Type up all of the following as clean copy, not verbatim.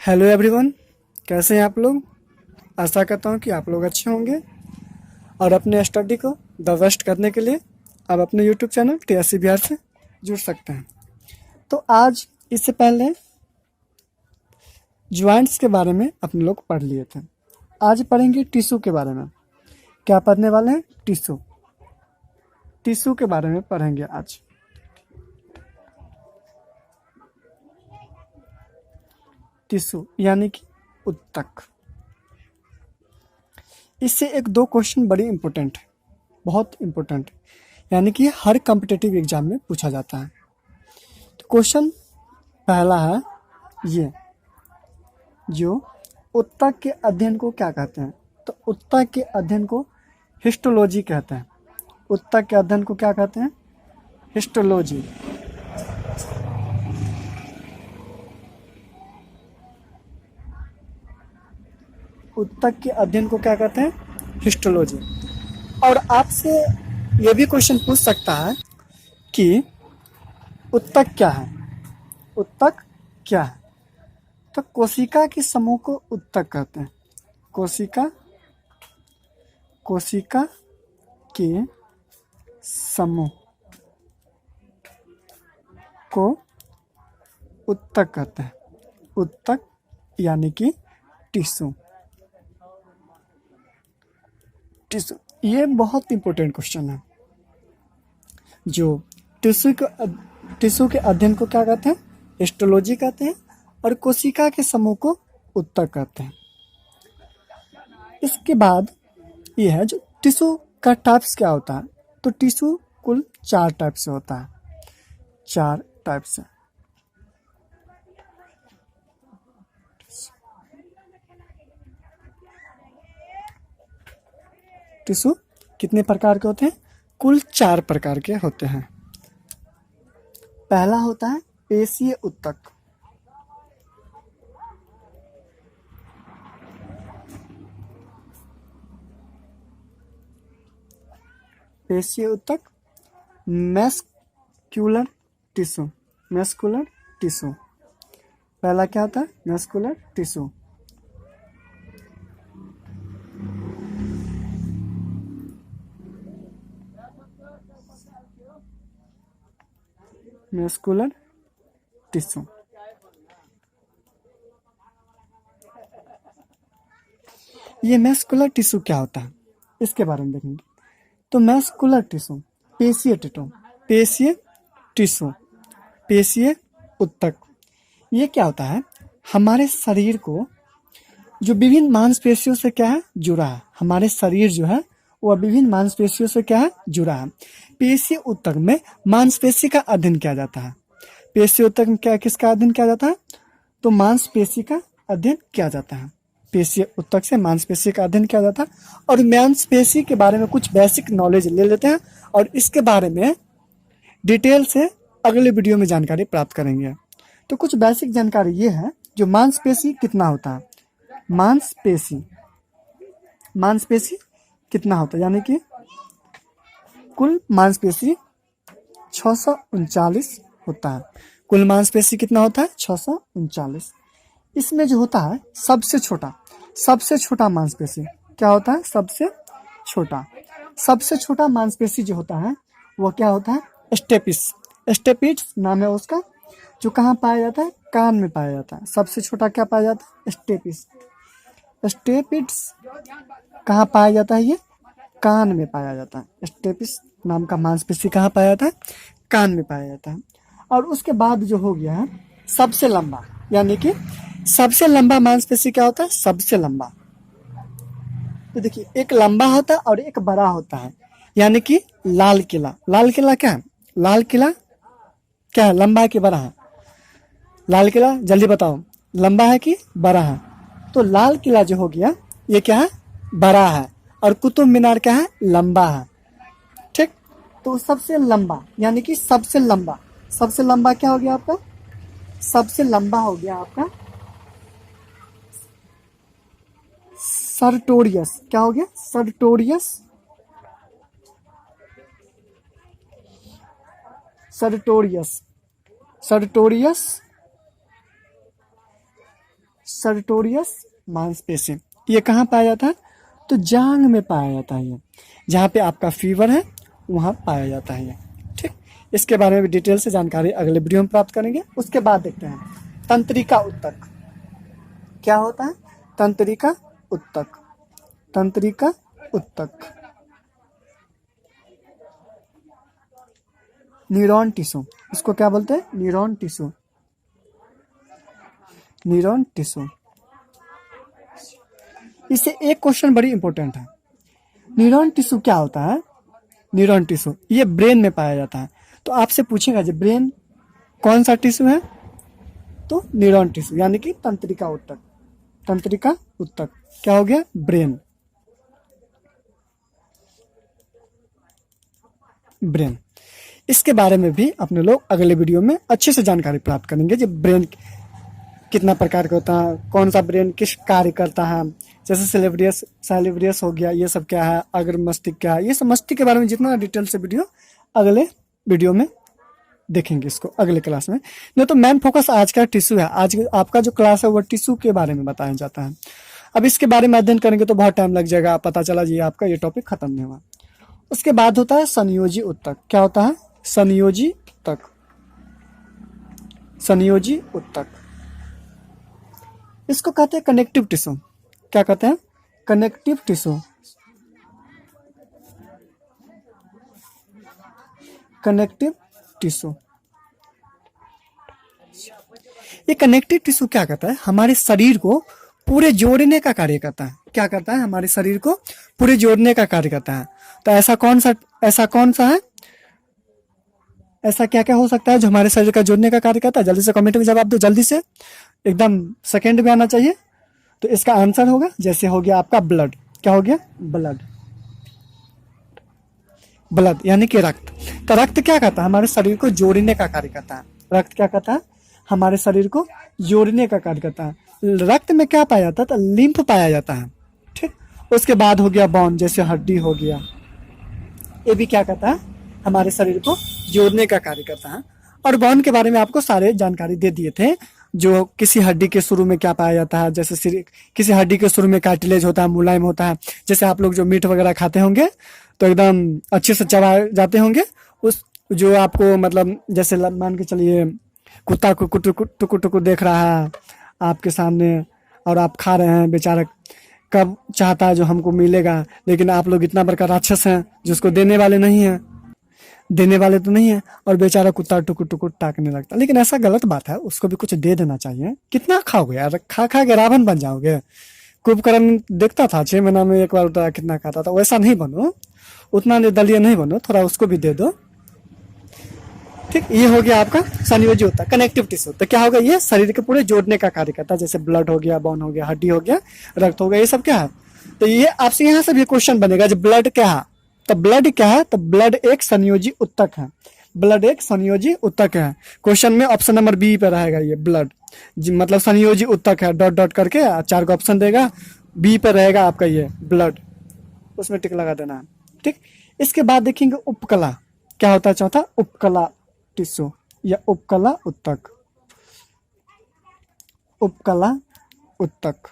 Hello everyone, कैसे हैं आप लोग। आशा करता हूं कि आप लोग अच्छे होंगे और अपने स्टडी को द बेस्ट करने के लिए आप अपने यूट्यूब चैनल टीएससी बिहार से जुड़ सकते हैं। तो आज इससे पहले ज्वाइंट्स के बारे में अपने लोग पढ़ लिए थे। आज पढ़ेंगे टिश्यू के बारे में। क्या पढ़ने वाले हैं? टिश्यू। टिश्यू के बारे में पढ़ेंगे आज। टिश्यू यानी कि उत्तक। इससे एक दो क्वेश्चन बड़ी इंपॉर्टेंट है, बहुत इंपॉर्टेंट, यानी कि हर कॉम्पिटिटिव एग्जाम में पूछा जाता है। तो क्वेश्चन पहला है ये, जो उत्तक के अध्ययन को क्या कहते हैं? तो उत्तक के अध्ययन को हिस्टोलॉजी कहते हैं। उत्तक के अध्ययन को क्या कहते हैं? हिस्टोलॉजी। उत्तक के अध्ययन को क्या कहते हैं? हिस्टोलॉजी। और आपसे ये भी क्वेश्चन पूछ सकता है कि उत्तक क्या है? उत्तक क्या है? तो कोशिका के समूह को उत्तक कहते हैं। कोशिका के समूह को उत्तक कहते हैं। उत्तक यानी कि टिश्यू। ये बहुत इंपॉर्टेंट क्वेश्चन है। जो टिश्यू के अध्ययन को क्या कहते हैं? हिस्टोलॉजी कहते हैं। और कोशिका के समूह को उत्तक कहते हैं। इसके बाद ये है जो टिश्यू का टाइप्स क्या होता है। तो टिश्यू कुल 4 टाइप से होता है। 4 टाइप से। टिश्यू कितने प्रकार के होते हैं? कुल 4 प्रकार के होते हैं। पहला होता है पेशीय उत्तक। पेशीय उत्तक। Muscular tissue. Muscular tissue. पहला क्या होता है? Muscular tissue. Muscular tissue. ये मैस्कुलर टिश्यू क्या होता है, इसके बारे में देखेंगे। तो मैस्कुलर टिश्यू, पेशीय टिश्यू, पेशीय उत्तक, ये क्या होता है? हमारे शरीर को जो विभिन्न मांसपेशियों से क्या है? जुड़ा है। हमारे शरीर जो है वह विभिन्न मांसपेशियों से क्या है? जुड़ा है। पेशीय उत्तक में मांसपेशी का अध्ययन किया जाता है। पेशीय उत्तक में क्या, किसका अध्ययन किया जाता है? तो मांसपेशी का अध्ययन किया जाता है। पेशीय उत्तक से मांसपेशी का अध्ययन किया जाता है। और मांसपेशी के बारे में कुछ बेसिक नॉलेज ले लेते हैं और इसके बारे में डिटेल से अगले वीडियो में जानकारी प्राप्त करेंगे। तो कुछ बेसिक जानकारी ये है, जो मांसपेशी कितना होता है। मांसपेशी कितना होता है, यानी कि कुल मांसपेशी 639 होता है। कुल मांसपेशी कितना होता है? 639। इसमें जो होता है सबसे छोटा मांसपेशी क्या होता है? सबसे छोटा मांसपेशी जो होता है वो क्या होता है? स्टेपिस नाम है उसका, जो कहाँ पाया जाता है? कान में पाया जाता है। सबसे छोटा क्या पाया जाता है? स्टेपिस कहाँ पाया जाता है? ये कान में पाया जाता है। स्टेपिस नाम का मांसपेशी कहाँ पाया जाता है? कान में पाया जाता है। और उसके बाद जो हो गया है सबसे लंबा, यानी कि सबसे लंबा मांसपेशी क्या होता है? सबसे लंबा। तो देखिए, एक लंबा होता है और एक बड़ा होता है, यानी कि लाल किला क्या है? लाल किला क्या है? लंबा है कि बड़ा है? लाल किला जल्दी बताओ, लंबा है कि बड़ा है? तो लाल किला जो हो गया ये क्या है? बड़ा है। और कुतुब मीनार क्या है? लंबा है। ठीक। तो सबसे लंबा यानी कि सबसे लंबा क्या हो गया आपका? सबसे लंबा हो गया आपका सर्टोरियस। क्या हो गया? सर्टोरियस सर्टोरियस मांसपेशी, ये कहाँ पाया जाता है? तो जांग में पाया जाता है। ये जहाँ पे आपका फीवर है वहाँ पाया जाता है ये। ठीक, इसके बारे में भी डिटेल से जानकारी अगले वीडियो में प्राप्त करेंगे। उसके बाद देखते हैं तंत्रिका उत्तक क्या होता है। तंत्रिका उत्तक, तंत्रिका उत्तक न्यूरॉन टिश्यू, इसको क्या बोलते हैं? Neuron tissue, neuron tissue. इससे एक क्वेश्चन बड़ी इंपॉर्टेंट है, न्यूरॉन टिश्यू क्या होता है? न्यूरॉन टिश्यू ये ब्रेन में पाया जाता है। तो आपसे पूछेगा जो ब्रेन कौन सा टिश्यू है, तो न्यूरॉन टिश्यू यानी कि तंत्रिका उत्तक। तंत्रिका उत्तक क्या हो गया? Brain, brain. इसके बारे में भी अपने लोग अगले वीडियो में अच्छे से जानकारी प्राप्त करेंगे। जब ब्रेन कितना प्रकार का होता है, कौन सा ब्रेन किस कार्य करता है, जैसे सेलेब्रियस सेलेब्रियस हो गया, ये सब क्या है, अग्र मस्तिष्क क्या है, ये सब मस्तिष्क के बारे में जितना डिटेल से वीडियो अगले वीडियो में देखेंगे, इसको अगले क्लास में। नहीं तो मेन फोकस आज का टिश्यू है। आज आपका जो क्लास है वो टिश्यू के बारे में बताया जाता है। अब इसके बारे में अध्ययन करेंगे तो बहुत टाइम लग जाएगा, पता चला जी आपका ये टॉपिक खत्म नहीं हुआ। उसके बाद होता है संयोजी उत्तक। क्या होता है? संयोजी उत्तक, संयोजी उत्तक। इसको कहते हैं कनेक्टिव टिश्यू। क्या कहते हैं? Connective tissue, connective tissue. ये कनेक्टिव टिश्यू क्या करता है? हमारे शरीर को पूरे जोड़ने का कार्य करता है। क्या करता है? हमारे शरीर को पूरे जोड़ने का कार्य करता है। तो ऐसा कौन सा है? ऐसा क्या क्या हो सकता है जो हमारे शरीर का जोड़ने का कार्य करता है? जल्दी से कमेंट में जवाब दो, जल्दी से, एकदम सेकंड में आना चाहिए। तो इसका आंसर होगा, जैसे हो गया आपका ब्लड। क्या हो गया? ब्लड, ब्लड यानी कि रक्त। तो रक्त क्या करता है? हमारे शरीर को जोड़ने का कार्य करता है। रक्त क्या करता है? हमारे शरीर को जोड़ने का कार्य करता है। रक्त में क्या पाया जाता है? तो लिम्फ पाया जाता है। ठीक, उसके बाद हो गया बोन, जैसे हड्डी हो गया, ये भी क्या करता है? हमारे शरीर को जोड़ने का कार्य करता है। और बोन के बारे में आपको सारे जानकारी दे दिए थे, जो किसी हड्डी के शुरू में क्या पाया जाता है। जैसे किसी हड्डी के शुरू में कार्टिलेज होता है, मुलायम होता है। जैसे आप लोग जो मीट वगैरह खाते होंगे तो एकदम अच्छे से चबा जाते होंगे। उस जो आपको मतलब जैसे मान के चलिए कुत्ता को टुकुर टुकुर देख रहा है आपके सामने और आप खा रहे हैं, बेचारा कब चाहता है जो हमको मिलेगा, लेकिन आप लोग इतना बड़का राक्षस हैं जिसको देने वाले नहीं है, देने वाले तो नहीं है, और बेचारा कुत्ता टुकुर टुकुर ताकने लगता। लेकिन ऐसा गलत बात है, उसको भी कुछ दे देना चाहिए। कितना खाओगे यार? खा खा के रावण बन जाओगे। कुंभकर्ण देखता था 6 महीना में एक बार उठा कितना खाता था, वैसा नहीं बनो, उतना निर्दलीय नहीं बनो, थोड़ा उसको भी दे दो। ठीक, ये हो गया आपका संयोजी होता है कनेक्टिव टिश्यू। तो क्या होगा? ये शरीर के पूरे जोड़ने का कार्य करता है। जैसे ब्लड हो गया, बोन हो गया, हड्डी हो गया, रक्त हो गया, ये सब क्या है? तो ये आपसे यहाँ से भी क्वेश्चन बनेगा, जो ब्लड क्या है? तो ब्लड क्या है? तो ब्लड एक संयोजी उत्तक है। ब्लड एक संयोजी उत्तक है। क्वेश्चन में ऑप्शन नंबर बी पे रहेगा ये ब्लड, मतलब संयोजी उत्तक है, डॉट डॉट करके 4 का ऑप्शन देगा, बी पे रहेगा आपका ये ब्लड, उसमें टिक लगा देना है। ठीक, इसके बाद देखेंगे उपकला। क्या होता है? चौथा उपकला टिश्यू या उपकला उत्तक, उपकला उत्तक।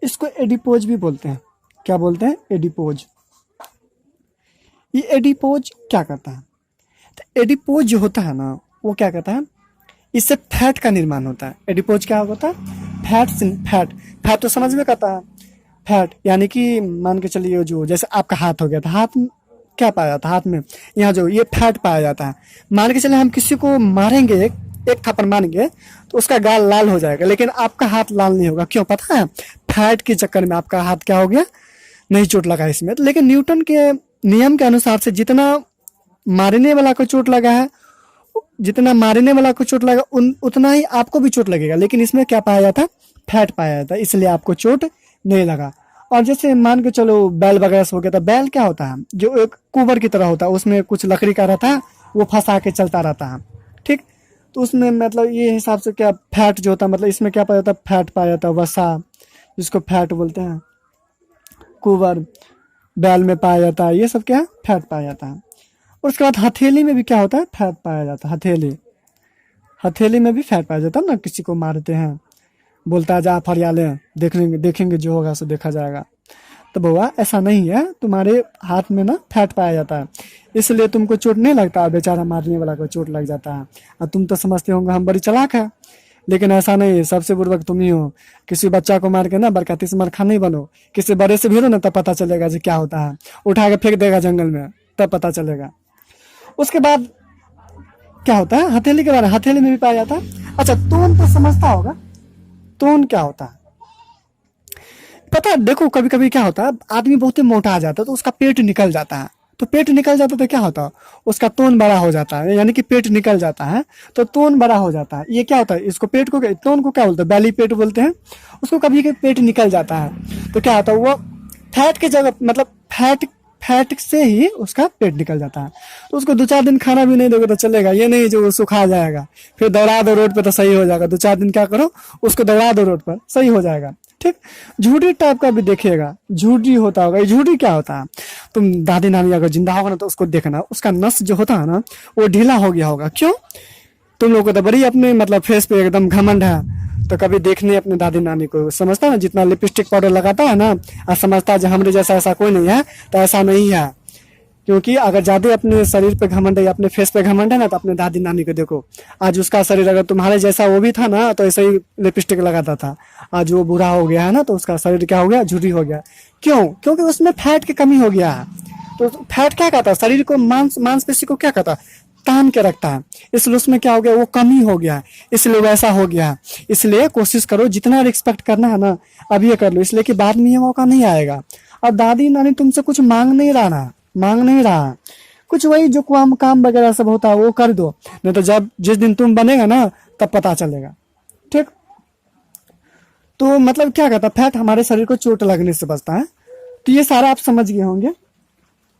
इसको एडिपोज भी बोलते हैं। क्या बोलते हैं? एडिपोज। ये एडिपोज क्या करता है? तो एडिपोज जो होता है ना, वो क्या करता है? इससे फैट का निर्माण होता है। एडिपोज क्या होता है? फैट फैट तो समझ में करता है। फैट यानी कि मान के चलिए जो जैसे आपका हाथ हो गया था, हाथ क्या पाया जाता है? हाथ में यहाँ जो ये फैट पाया जाता है। मान के चलिए हम किसी को मारेंगे, एक थप्पड़ मारेंगे तो उसका गाल लाल हो जाएगा, लेकिन आपका हाथ लाल नहीं होगा। क्यों पता है? फैट के चक्कर में आपका हाथ क्या हो गया? नहीं चोट लगा इसमें। लेकिन न्यूटन के नियम के अनुसार से जितना मारने वाला को चोट लगा है, जितना मारने वाला को चोट लगा उतना ही आपको भी चोट लगेगा। लेकिन इसमें क्या पाया जाता है? फैट पाया जाता है, इसलिए आपको चोट नहीं लगा। और जैसे मान के चलो बैल वगैरह से हो गया, तो बैल क्या होता है? जो एक कुबर की तरह होता है, उसमें कुछ लकड़ी का रहता है, वो फंसा के चलता रहता है। ठीक, तो उसमें मतलब ये हिसाब से क्या फैट जो होता है, मतलब इसमें क्या पाया जाता है? फैट पाया जाता है, वसा जिसको फैट बोलते हैं, कुबर बैल में पाया जाता है, ये सब क्या है? फैट पाया जाता है। और उसके बाद हथेली में भी क्या होता है? फैट पाया जाता है। हथेली में भी फैट पाया जाता है ना, किसी को मारते हैं बोलता है जा फरियाले देखेंगे देखेंगे जो होगा सो देखा जाएगा। तो बउआ ऐसा नहीं है, तुम्हारे हाथ में ना फैट पाया जाता है, इसलिए तुमको चोट नहीं लगता, बेचारा मारने वाला को चोट लग जाता है। और तुम तो समझते होंगे हम बड़ी चालाक है, लेकिन ऐसा नहीं है, सबसे बुर्बक तुम ही हो। किसी बच्चा को मार के ना बरका तिस्मरखा नहीं बनो, किसी बड़े से भिड़ो ना तब पता चलेगा जी क्या होता है, उठा के फेंक देगा जंगल में तब पता चलेगा। उसके बाद क्या होता है, हथेली के बारे में, हथेली में भी पाया जाता है। अच्छा तोन तो समझता होगा, तोन क्या होता है पता है? देखो कभी कभी क्या होता है, आदमी बहुत ही मोटा आ जाता है तो उसका पेट निकल जाता है, तो पेट निकल जाता है तो क्या होता है, उसका तोन बड़ा हो जाता है, यानी कि पेट निकल जाता है तो तोन बड़ा हो जाता है। ये क्या होता है, इसको पेट को तोन को क्या बोलते हैं, बैली पेट बोलते हैं उसको। कभी कभी पेट निकल जाता है तो क्या होता है, वो फैट की जगह मतलब फैट से ही उसका पेट निकल जाता है। तो उसको 2-4 दिन खाना भी नहीं दोगे तो चलेगा, ये नहीं जो वो सुखा जाएगा, फिर दौड़ा दो रोड पे तो सही हो जाएगा। 2-4 दिन क्या करो, उसको दौड़ा दो रोड पर, सही हो जाएगा। ठीक, झूठी टाइप का भी देखिएगा, झूठी होता होगा। ये झूठी क्या होता है, तुम दादी नानी अगर जिंदा होगा ना तो उसको देखना, उसका नस जो होता है ना वो ढीला हो गया होगा। क्यों, तुम लोग को तो बड़ी अपने मतलब फेस पे एकदम घमंड है, तो कभी देखने अपने दादी नानी को, समझता है ना जितना लिपस्टिक पाउडर लगाता है ना, और समझता है जो हमारे जैसा ऐसा कोई नहीं है, तो ऐसा नहीं है। क्योंकि अगर ज्यादा अपने शरीर पे घमंड है या अपने फेस पे घमंड है ना, तो अपने दादी नानी को देखो, आज उसका शरीर अगर तुम्हारे जैसा वो भी था ना तो ऐसे ही लिपस्टिक लगाता था, आज वो बूढ़ा हो गया है ना तो उसका शरीर क्या हो गया, झूठी हो गया। क्यों, क्योंकि उसमें फैट की कमी हो गया है। तो फैट क्या कहता है, शरीर को मांसपेशी को क्या कहता है, तान के रखता है, इसलिए उसमें क्या हो गया, वो कमी हो गया, इसलिए वैसा हो गया। इसलिए कोशिश करो जितना रिस्पेक्ट करना है ना अभी ये कर लो, इसलिए कि बाद में ये मौका नहीं आएगा। और दादी नानी तुमसे कुछ मांग नहीं रहा, कुछ वही जो काम वगैरह सब होता है वो कर दो, नहीं तो जब जिस दिन तुम बनेगा ना तब पता चलेगा। ठीक, तो मतलब क्या कहता है, फैट हमारे शरीर को चोट लगने से बचता है। तो ये सारा आप समझ गए होंगे।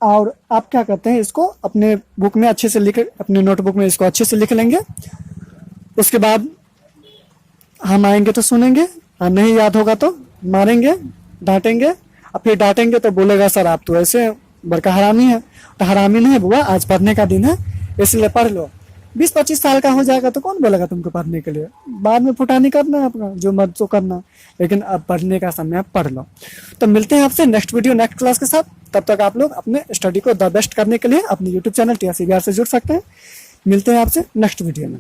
और आप क्या करते हैं, इसको अपने बुक में अच्छे से लिख, अपने नोटबुक में इसको अच्छे से लिख लेंगे। उसके बाद हम आएंगे तो सुनेंगे, और नहीं याद होगा तो मारेंगे, डांटेंगे, और फिर डांटेंगे तो बोलेगा सर आप तो ऐसे बड़का हरामी है। तो हरामी नहीं है बुआ, आज पढ़ने का दिन है इसलिए पढ़ लो। 20-25 साल का हो जाएगा तो कौन बोलेगा तुमको पढ़ने के लिए, बाद में फुटानी करना है अपना जो मत तो करना, लेकिन अब पढ़ने का समय है, पढ़ लो। तो मिलते हैं आपसे नेक्स्ट वीडियो नेक्स्ट क्लास के साथ। तब तक आप लोग अपने स्टडी को द बेस्ट करने के लिए अपने यूट्यूब चैनल TRC बिहार से जुड़ सकते हैं। मिलते हैं आपसे नेक्स्ट वीडियो में।